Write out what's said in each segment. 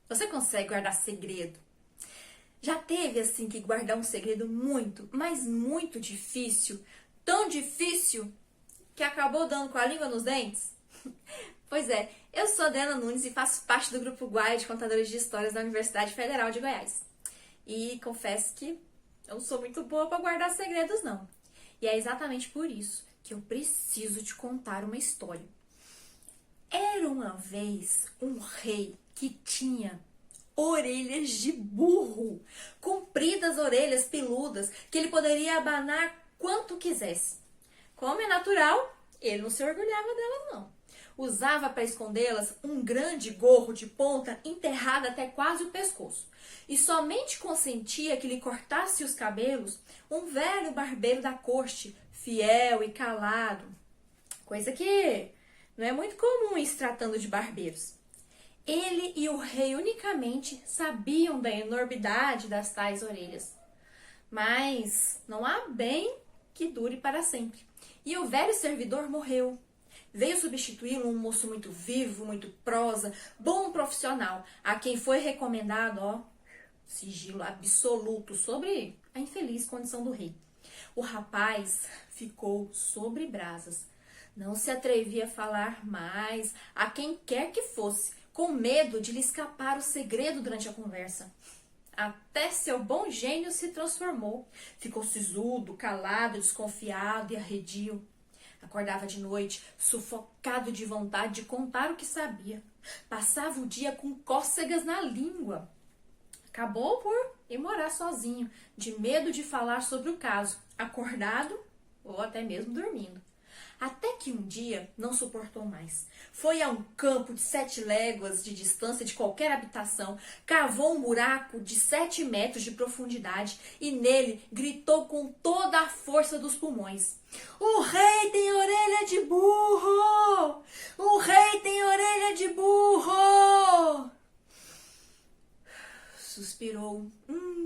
Você consegue guardar segredo? Já teve assim que guardar um segredo muito, mas muito difícil? Tão difícil que acabou dando com a língua nos dentes? Pois é, eu sou a Adriana Nunes e faço parte do Grupo Guai de Contadores de Histórias da Universidade Federal de Goiás. E confesso que eu não sou muito boa para guardar segredos, não. E é exatamente por isso que eu preciso te contar uma história. Era uma vez um rei que tinha orelhas de burro, compridas orelhas peludas que ele poderia abanar quanto quisesse. Como é natural, ele não se orgulhava delas não. Usava para escondê-las um grande gorro de ponta enterrado até quase o pescoço. E somente consentia que lhe cortasse os cabelos um velho barbeiro da corte, fiel e calado. Coisa que não é muito comum em se tratando de barbeiros. Ele e o rei unicamente sabiam da enormidade das tais orelhas. Mas não há bem que dure para sempre. E o velho servidor morreu. Veio substituí-lo um moço muito vivo, muito prosa, bom profissional, a quem foi recomendado, sigilo absoluto sobre a infeliz condição do rei. O rapaz ficou sobre brasas. Não se atrevia a falar mais a quem quer que fosse, com medo de lhe escapar o segredo durante a conversa. Até seu bom gênio se transformou. Ficou sisudo, calado, desconfiado e arredio. Acordava de noite, sufocado de vontade de contar o que sabia. Passava o dia com cócegas na língua. Acabou por ir morar sozinho, de medo de falar sobre o caso, acordado ou até mesmo dormindo. Até que um dia não suportou mais. Foi a um campo de 7 léguas de distância de qualquer habitação, cavou um buraco de 7 metros de profundidade e nele gritou com toda a força dos pulmões: "O rei tem orelha de burro! O rei tem orelha de burro!" Suspirou.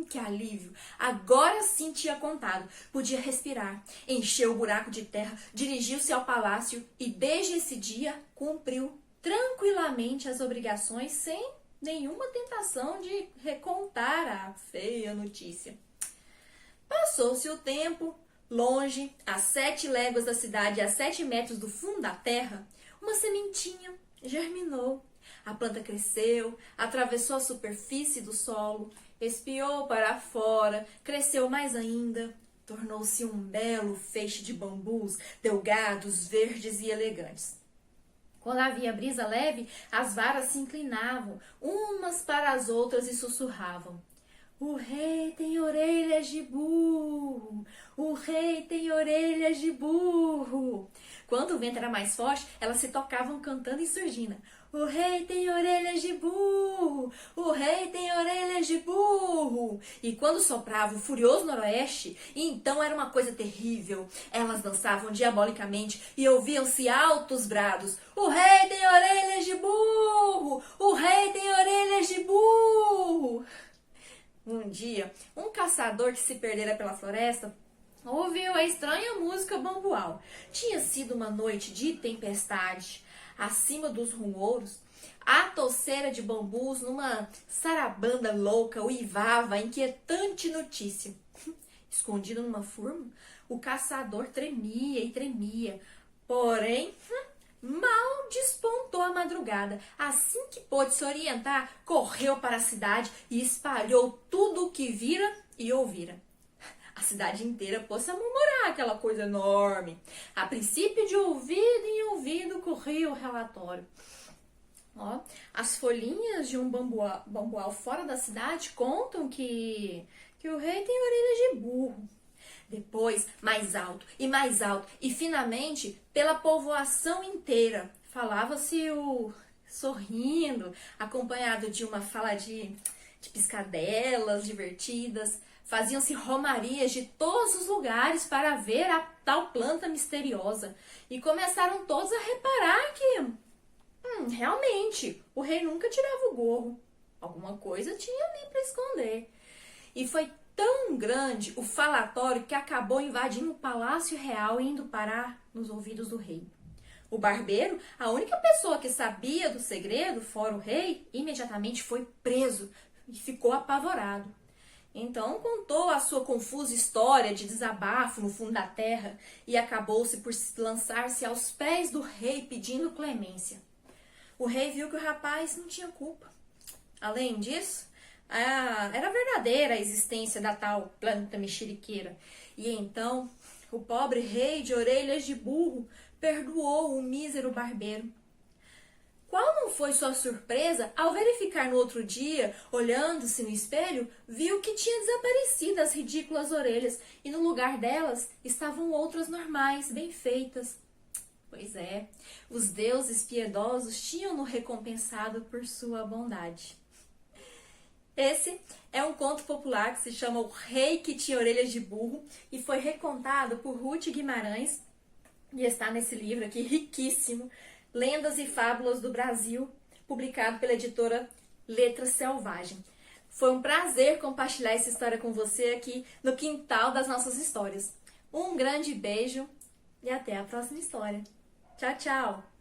Que alívio! Agora sim tinha contado. Podia respirar. Encheu o buraco de terra, dirigiu-se ao palácio e desde esse dia cumpriu tranquilamente as obrigações sem nenhuma tentação de recontar a feia notícia. Passou-se o tempo, longe, a 7 léguas da cidade, a 7 metros do fundo da terra, uma sementinha germinou. A planta cresceu, atravessou a superfície do solo, espiou para fora, cresceu mais ainda, tornou-se um belo feixe de bambus, delgados, verdes e elegantes. Quando havia brisa leve, as varas se inclinavam, umas para as outras e sussurravam: "O rei tem orelhas de burro! O rei tem orelhas de burro!" Quando o vento era mais forte, elas se tocavam cantando em surdina: "O rei tem orelhas de burro! O rei tem orelhas de burro!" E quando soprava o furioso noroeste, então era uma coisa terrível. Elas dançavam diabolicamente e ouviam-se altos brados: "O rei tem orelhas de burro! O rei tem orelhas de burro!" Um dia, um caçador que se perdera pela floresta ouviu a estranha música bambual. Tinha sido uma noite de tempestade. Acima dos rumouros, a touceira de bambus, numa sarabanda louca, uivava a inquietante notícia. Escondido numa furma, o caçador tremia e tremia. Porém, mal despontou a madrugada. Assim que pôde se orientar, correu para a cidade e espalhou tudo o que vira e ouvira. A cidade inteira pôs a murmurar aquela coisa enorme. A princípio, de ouvido em ouvido, corria o relatório. As folhinhas de um bambual fora da cidade contam que o rei tem orelhas de burro. Depois, mais alto, e finalmente, pela povoação inteira, falava-se o sorrindo, acompanhado de uma fala de piscadelas divertidas. Faziam-se romarias de todos os lugares para ver a tal planta misteriosa. E começaram todos a reparar que, realmente, o rei nunca tirava o gorro. Alguma coisa tinha ali para esconder. E foi tão grande o falatório que acabou invadindo o palácio real e indo parar nos ouvidos do rei. O barbeiro, a única pessoa que sabia do segredo, fora o rei, imediatamente foi preso e ficou apavorado. Então contou a sua confusa história de desabafo no fundo da terra e acabou-se por lançar-se aos pés do rei pedindo clemência. O rei viu que o rapaz não tinha culpa. Além disso, era verdadeira a existência da tal planta mexeriqueira. E então, o pobre rei de orelhas de burro perdoou o mísero barbeiro. Qual não foi sua surpresa ao verificar no outro dia, olhando-se no espelho, viu que tinha desaparecido as ridículas orelhas e no lugar delas estavam outras normais, bem feitas. Pois é, os deuses piedosos tinham-no recompensado por sua bondade. Esse é um conto popular que se chama O Rei que Tinha Orelhas de Burro e foi recontado por Ruth Guimarães e está nesse livro aqui riquíssimo, Lendas e Fábulas do Brasil, publicado pela editora Letras Selvagem. Foi um prazer compartilhar essa história com você aqui no quintal das nossas histórias. Um grande beijo e até a próxima história. Tchau, tchau!